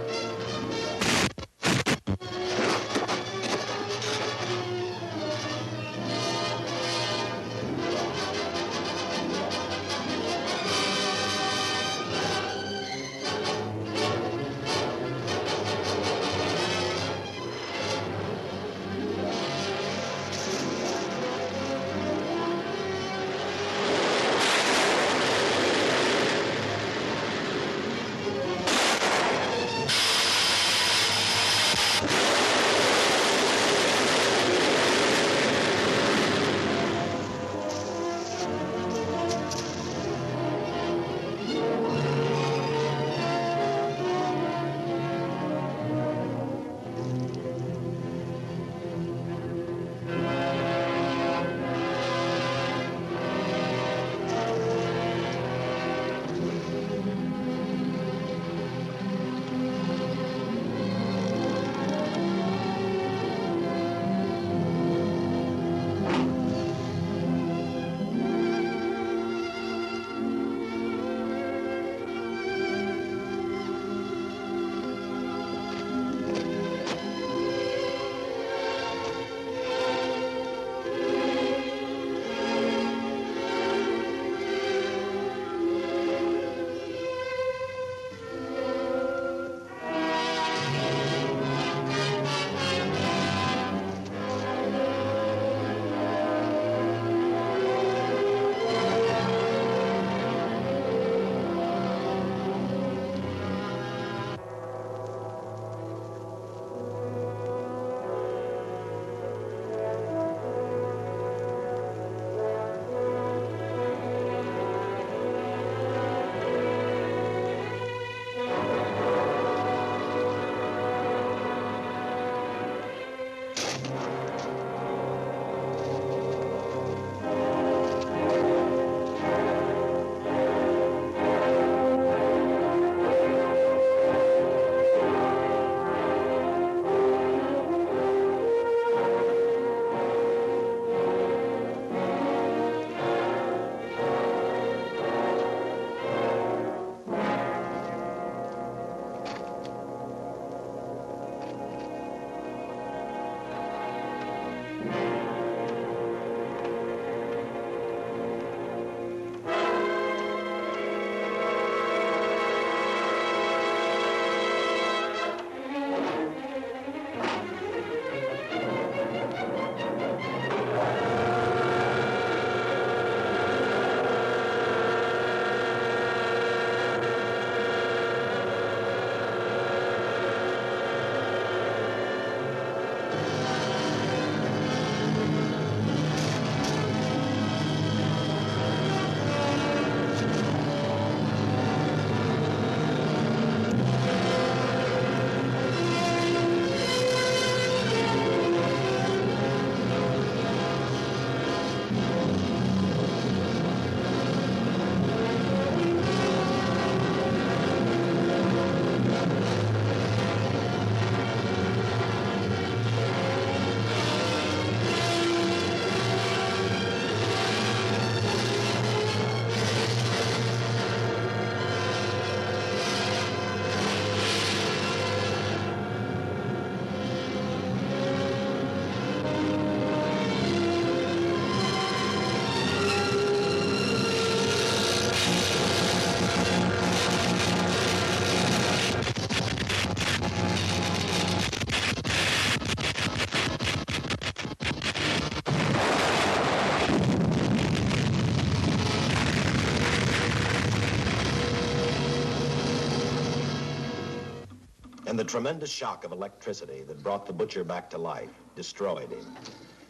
Speaker 4: And the tremendous shock of electricity that brought the butcher back to life destroyed him.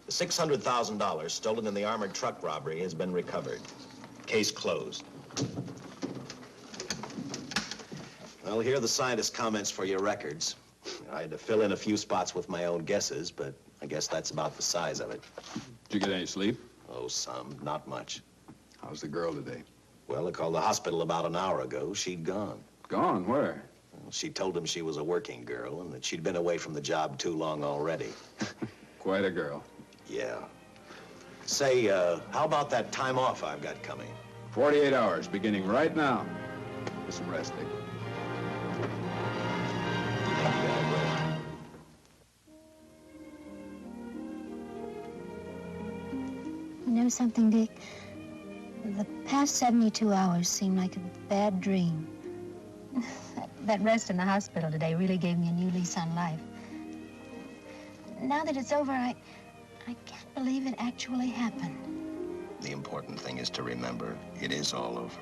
Speaker 4: The $600,000 stolen in the armored truck robbery has been recovered. Case closed. Well, here are the scientist's comments for your records. I had to fill in a few spots with my own guesses, but I guess that's about the size of it.
Speaker 5: Did you get any sleep?
Speaker 4: Oh, some. Not much.
Speaker 5: How's the girl today?
Speaker 4: Well, I called the hospital about an hour ago. She'd gone.
Speaker 5: Gone? Where?
Speaker 4: Well, she told him she was a working girl and that she'd been away from the job too long already.
Speaker 5: Quite a girl.
Speaker 4: Yeah. Say, how about that time off I've got coming?
Speaker 5: 48 hours, beginning right now. With some rest, Dick.
Speaker 8: know something, Dick? The past 72 hours seem like a bad dream. That rest in the hospital today really gave me a new lease on life. Now that it's over, I can't believe it actually happened.
Speaker 4: The important thing is to remember it is all over.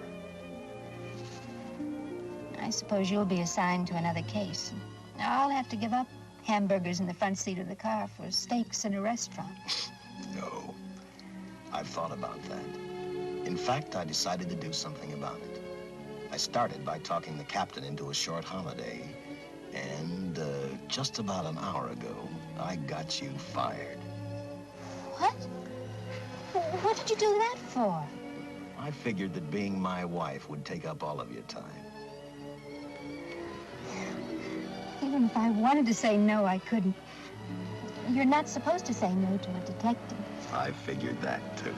Speaker 8: I suppose you'll be assigned to another case. I'll have to give up hamburgers in the front seat of the car for steaks in a restaurant.
Speaker 4: No, I've thought about that. In fact, I decided to do something about it. I started by talking the captain into a short holiday, and just about an hour ago, I got you fired.
Speaker 8: What? What did you do that for?
Speaker 4: I figured that being my wife would take up all of your time.
Speaker 8: Even if I wanted to say no, I couldn't. You're not supposed to say no to a detective.
Speaker 4: I figured that, too.